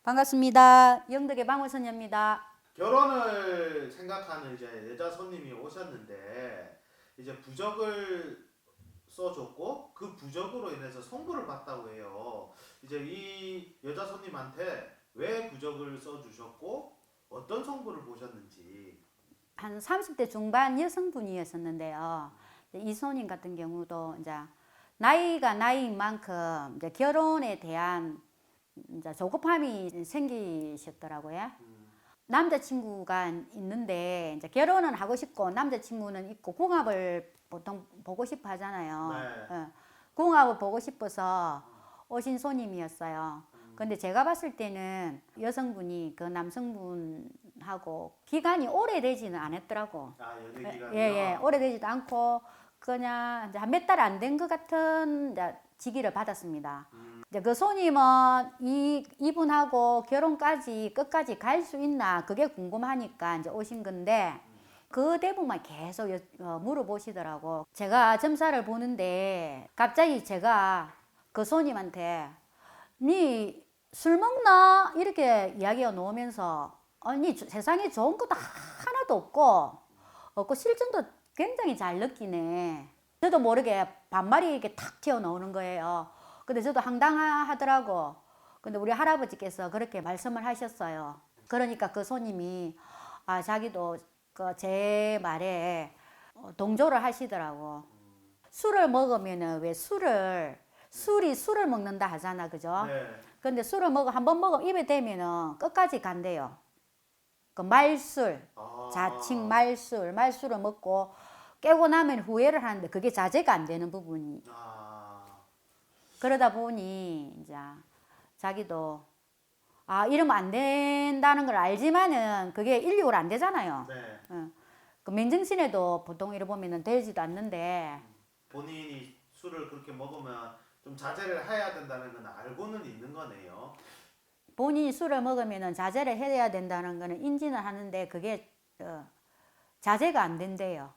반갑습니다. 영덕의 방울선녀입니다. 결혼을 생각하는 이제 여자 손님이 오셨는데 이제 부적을 써줬고 그 부적으로 인해서 선물을 받다고 해요. 이제 이 여자 손님한테 왜 부적을 써주셨고 어떤 선물을 보셨는지. 한 30대 중반 여성분이었었는데요. 이 손님 같은 경우도 이제 나이가 나이인 만큼 이제 결혼에 대한 이제 조급함이 생기셨더라고요. 남자친구가 있는데 이제 결혼은 하고 싶고 남자친구는 있고 궁합을 보통 보고 싶어 하잖아요. 네. 예. 궁합을 보고 싶어서 오신 손님이었어요. 근데 제가 봤을 때는 여성분이 그 남성분하고 기간이 오래되지는 않았더라고. 아, 연애 기간이요? 예, 오래되지도 않고 그냥 이제 한 몇 달 안 된 것 같은 이제 직위를 받았습니다. 이제 그 손님은 이분하고 결혼까지 끝까지 갈 수 있나 그게 궁금하니까 이제 오신 건데 그 대목만 계속 물어보시더라고. 제가 점사를 보는데 갑자기 제가 그 손님한테 니 술 먹나? 이렇게 이야기가 나오면서 아니 세상에 좋은 것도 하나도 없고 실증도 굉장히 잘 느끼네. 저도 모르게 반말이 이렇게 탁 튀어나오는 거예요. 근데 저도 황당하더라고. 근데 우리 할아버지께서 그렇게 말씀을 하셨어요. 그러니까 그 손님이 자기도 그 제 말에 동조를 하시더라고. 술을 먹으면은 왜 술을 먹는다 하잖아, 그죠? 네. 근데 술을 한번 먹으면 입에 대면은 끝까지 간대요. 그 자칭 말술을 먹고 깨고 나면 후회를 하는데 그게 자제가 안 되는 부분이. 그러다 보니 이제 자기도 이러면 안 된다는 걸 알지만은 그게 인력으로 안 되잖아요. 네. 그 맨정신에도 보통 이래 보면은 되지도 않는데 본인이 술을 그렇게 먹으면 좀 자제를 해야 된다는 건 알고는 있는 거네요. 본인이 술을 먹으면은 자제를 해야 된다는 거는 인지는 하는데 그게 자제가 안 된대요.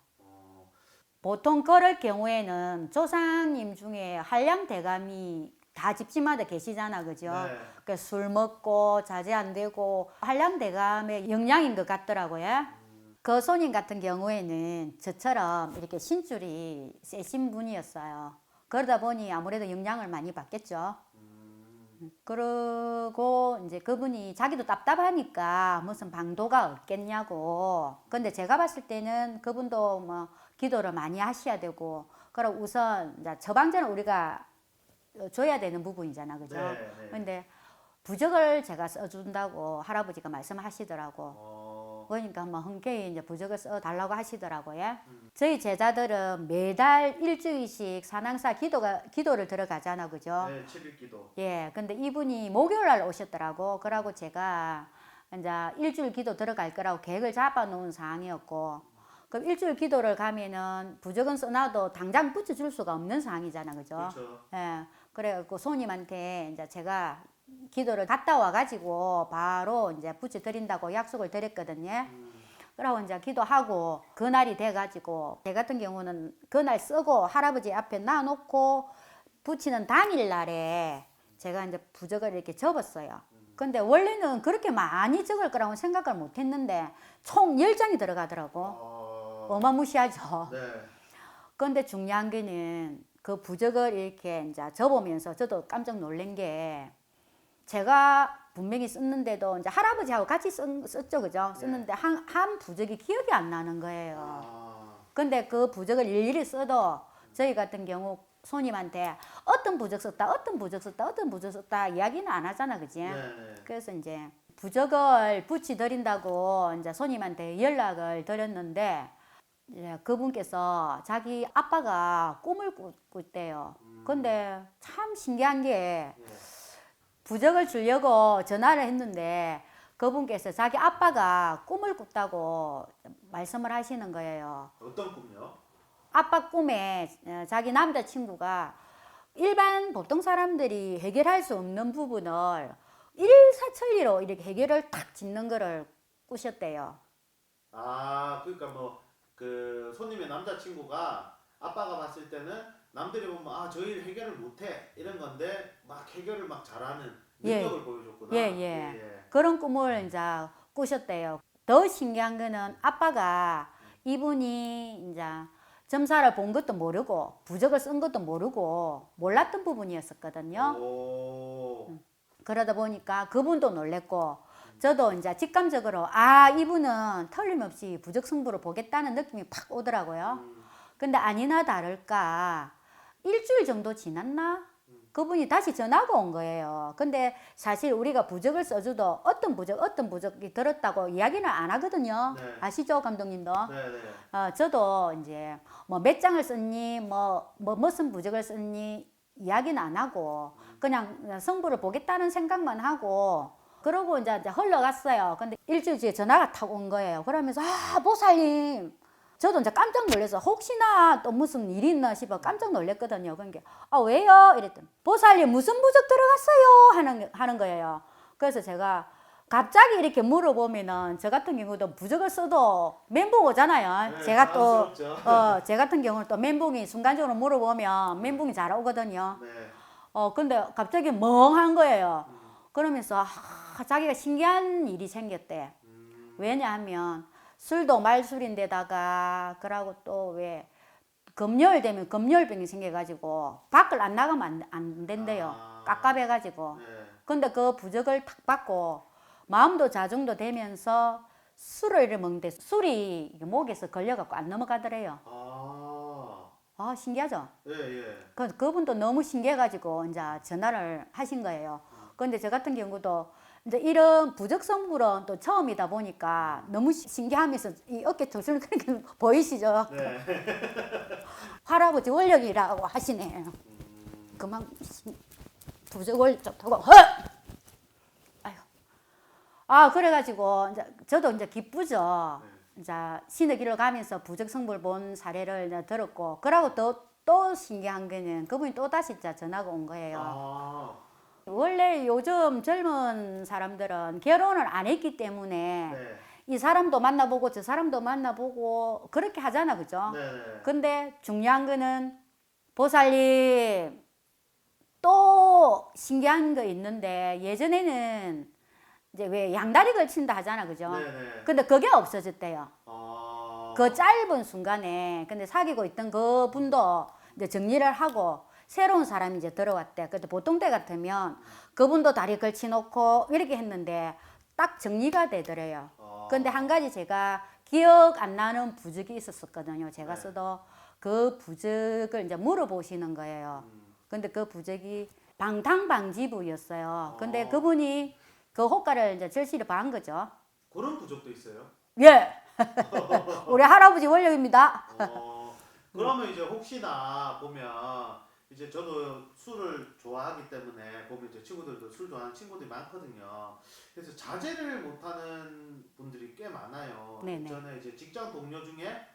보통 그럴 경우에는 조상님 중에 한량 대감이 다 집집마다 계시잖아, 그죠? 네. 그러니까 술 먹고 자제 안 되고 한량 대감의 영향인 것 같더라고요. 그 손님 같은 경우에는 저처럼 이렇게 신줄이 세신 분이었어요. 그러다 보니 아무래도 영향을 많이 받겠죠. 그리고 이제 그분이 자기도 답답하니까 무슨 방도가 없겠냐고. 근데 제가 봤을 때는 그분도 뭐 기도를 많이 하셔야 되고, 그럼 우선 이제 처방전을 우리가 줘야 되는 부분이잖아, 그죠? 네, 네. 근데 부적을 제가 써준다고 할아버지가 말씀하시더라고. 그러니까 뭐 흔쾌히 이제 부적을 써달라고 하시더라고요. 저희 제자들은 매달 일주일씩 산항사 기도를 들어가잖아, 그죠? 네, 7일 기도. 예, 근데 이분이 목요일 날 오셨더라고. 그러고 제가 이제 일주일 기도 들어갈 거라고 계획을 잡아 놓은 상황이었고, 그럼 일주일 기도를 가면은 부적은 써놔도 당장 붙여줄 수가 없는 상황이잖아, 그죠? 그렇죠. 예, 그래갖고 손님한테 이제 제가 기도를 갔다 와가지고 바로 이제 붙여드린다고 약속을 드렸거든요. 그러고 이제 기도하고 그날이 돼가지고 제 같은 경우는 그날 쓰고 할아버지 앞에 놔놓고 붙이는 당일 날에 제가 이제 부적을 이렇게 접었어요. 근데 원래는 그렇게 많이 적을 거라고 생각을 못 했는데 총 10장이 들어가더라고. 어마무시하죠. 네. 근데 중요한 거는 그 부적을 이렇게 이제 접으면서 저도 깜짝 놀란 게 제가 분명히 썼는데도 이제 할아버지하고 같이 썼죠, 그죠? 썼는데 한 부적이 기억이 안 나는 거예요. 근데 그 부적을 일일이 써도 저희 같은 경우 손님한테 어떤 부적 썼다, 어떤 부적 썼다, 어떤 부적 썼다 이야기는 안 하잖아, 그지? 네. 그래서 이제 부적을 붙여드린다고 이제 손님한테 연락을 드렸는데 이제 그분께서 자기 아빠가 꿈을 꿨대요. 근데 참 신기한 게 부적을 주려고 전화를 했는데 그분께서 자기 아빠가 꿈을 꿨다고 말씀을 하시는 거예요. 어떤 꿈이요? 아빠 꿈에 자기 남자친구가 일반 보통 사람들이 해결할 수 없는 부분을 일사천리로 이렇게 해결을 탁 짓는 거를 꾸셨대요. 그러니까 뭐 그 손님의 남자친구가 아빠가 봤을 때는 남들이 보면 저 일 해결을 못해 이런 건데 막 해결을 막 잘하는 예. 능력을 보여줬구나. 예. 그런 꿈을 이제 꾸셨대요. 더 신기한 거는 아빠가 이분이 이제 점사를 본 것도 모르고 부적을 쓴 것도 모르고 몰랐던 부분이었었거든요. 오. 그러다 보니까 그분도 놀랬고 저도 이제 직감적으로 아 이분은 틀림없이 부적 승부를 보겠다는 느낌이 팍 오더라고요. 근데 아니나 다를까 일주일 정도 지났나? 그분이 다시 전화가 온 거예요. 근데 사실 우리가 부적을 써줘도 어떤 부적이 들었다고 이야기는 안 하거든요. 네. 아시죠, 감독님도? 네네. 저도 이제 뭐 몇 장을 썼니, 무슨 부적을 썼니 이야기는 안 하고 그냥 승부를 보겠다는 생각만 하고 그러고 이제 흘러갔어요. 근데 일주일 뒤에 전화가 탁 온 거예요. 그러면서 아 보살님. 저도 이제 깜짝 놀라서 혹시나 또 무슨 일이 있나 싶어 깜짝 놀랐거든요. 그러니까 아 왜요? 이랬더니 보살님 무슨 부적 들어갔어요? 하는 거예요. 그래서 제가 갑자기 이렇게 물어보면은 저 같은 경우도 부적을 써도 멘붕 오잖아요. 네, 제가 또 당황스럽죠. 제 같은 경우는 또 멘붕이 순간적으로 물어보면 멘붕이 잘 오거든요. 네. 근데 갑자기 멍한 거예요. 그러면서 자기가 신기한 일이 생겼대. 왜냐하면 술도 말술인데다가 그러고 또 왜 금요일 되면 금요일병이 생겨가지고 밖을 안 나가면 안 된대요. 깝깝해가지고. 네. 근데 그 부적을 탁 받고 마음도 자중도 되면서 술을 먹는데 술이 목에서 걸려갖고 안 넘어가더래요. 아 신기하죠? 예. 그분도 너무 신기해가지고 이제 전화를 하신 거예요. 근데 저 같은 경우도 이제 이런 부적 선물은 또 처음이다 보니까 너무 신기하면서 이 어깨 털털거리는 거 보이시죠? 네. 할아버지 원력이라고 하시네. 그만 부적을 좋다고. 아유. 아 그래가지고 이제 저도 이제 기쁘죠. 이제 신의 길을 가면서 부적 성불 본 사례를 이제 들었고, 그러고 또 신기한 거는 그분이 또 다시 전화가 온 거예요. 원래 요즘 젊은 사람들은 결혼을 안 했기 때문에 네. 이 사람도 만나보고 저 사람도 만나보고 그렇게 하잖아, 그죠? 네. 근데 중요한 거는 보살님 또 신기한 거 있는데 예전에는 이제 왜 양다리 걸친다 하잖아, 그죠? 네. 근데 그게 없어졌대요. 그 짧은 순간에. 근데 사귀고 있던 그 분도 이제 정리를 하고 새로운 사람이 이제 들어왔대. 근데 보통 때 같으면 그분도 다리 걸치놓고 이렇게 했는데 딱 정리가 되더래요. 근데 한 가지 제가 기억 안 나는 부적이 있었거든요. 제가 써도 그 부적을 이제 물어보시는 거예요. 근데 그 부적이 방탕방지부였어요. 근데 그분이 그 호가를 이제 절실히 봐한 거죠. 그런 부적도 있어요? 예. 우리 할아버지 원력입니다. 그러면 이제 혹시나 보면 이제 저도 술을 좋아하기 때문에 보면 이제 친구들도 술 좋아하는 친구들이 많거든요. 그래서 자제를 못하는 분들이 꽤 많아요. 네네. 저는 이제 직장 동료 중에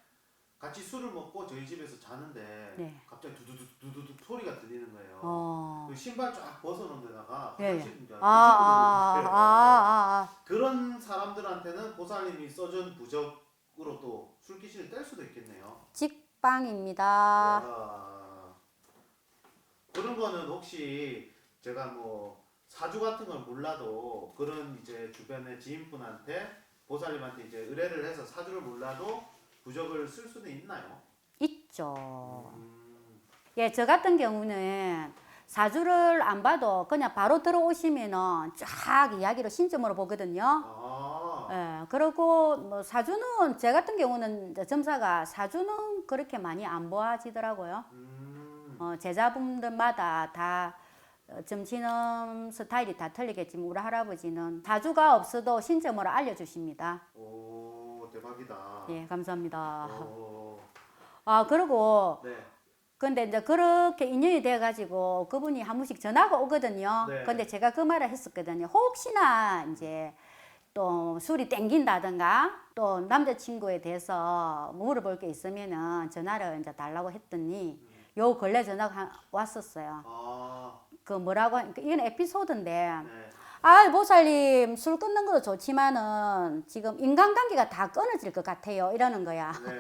같이 술을 먹고 저희 집에서 자는데 네. 갑자기 두두둑 소리가 들리는 거예요. 그 신발 쫙 벗어놓은 데다가 예. 화장실 아. 아. 그런 사람들한테는 보살님이 써준 부적으로 또 술귀신을 뗄 수도 있겠네요. 직방입니다. 야. 그런 거는 혹시 제가 뭐 사주 같은 걸 몰라도 그런 이제 주변의 지인분한테 보살님한테 이제 의뢰를 해서 사주를 몰라도 부적을 쓸 수는 있나요? 있죠. 예, 저 같은 경우는 사주를 안 봐도 그냥 바로 들어오시면은 쫙 이야기로 신점으로 보거든요. 예, 그리고 뭐 사주는 제 같은 경우는 이제 점사가 사주는 그렇게 많이 안 보아지더라고요. 제자분들마다 다 점치는 스타일이 다 틀리겠지만 우리 할아버지는 사주가 없어도 신점으로 알려주십니다. 오, 대박이다. 예, 감사합니다. 오. 아, 그리고 네. 근데 이제 그렇게 인연이 돼가지고 그분이 한 번씩 전화가 오거든요. 네. 근데 제가 그 말을 했었거든요. 혹시나 이제 또 술이 땡긴다든가 또 남자친구에 대해서 물어볼 게 있으면은 전화를 이제 달라고 했더니 요 근래 전화가 왔었어요. 그 뭐라고 이건 에피소드인데 네. 아 보살님 술 끊는 것도 좋지만은 지금 인간관계가 다 끊어질 것 같아요 이러는 거야. 네.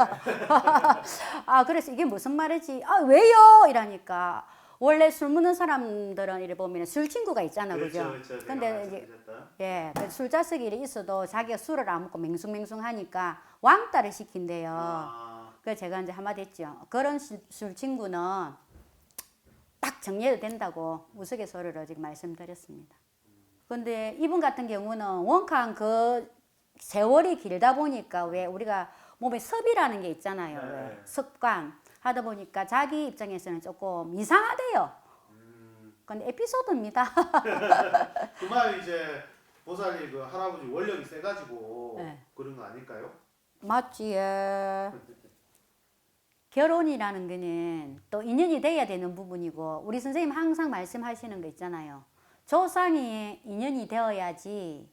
아 그래서 이게 무슨 말이지? 아 왜요? 이러니까 원래 술 먹는 사람들은 이래 보면 술 친구가 있잖아, 그죠? 그렇죠. 근데 이제 예, 그 술자석이 이래 있어도 자기가 술을 안 먹고 맹숭맹숭 하니까 왕따를 시킨대요. 아, 그래서 제가 이제 한마디 했죠. 그런 술 친구는 딱 정리해도 된다고 우스갯소리로 지금 말씀드렸습니다. 근데 이분 같은 경우는 원칸 그 세월이 길다 보니까 왜 우리가 몸에 섭이라는 게 있잖아요. 네. 왜 습관 하다 보니까 자기 입장에서는 조금 이상하대요. 근데 에피소드입니다. 그 말 이제 보살이 그 할아버지 원력이 세가지고 네. 그런 거 아닐까요? 맞지. 예. 결혼이라는 거는 또 인연이 돼야 되는 부분이고 우리 선생님 항상 말씀하시는 거 있잖아요. 조상이 인연이 되어야지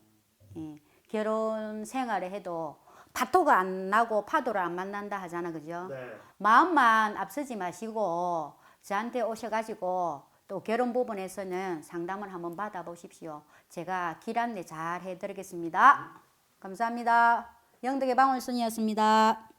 결혼 생활을 해도 파토가 안 나고 파도를 안 만난다 하잖아, 그죠? 네. 마음만 앞서지 마시고 저한테 오셔가지고 또 결혼 부분에서는 상담을 한번 받아보십시오. 제가 길 안내 잘 해드리겠습니다. 감사합니다. 영덕의 방울순이었습니다.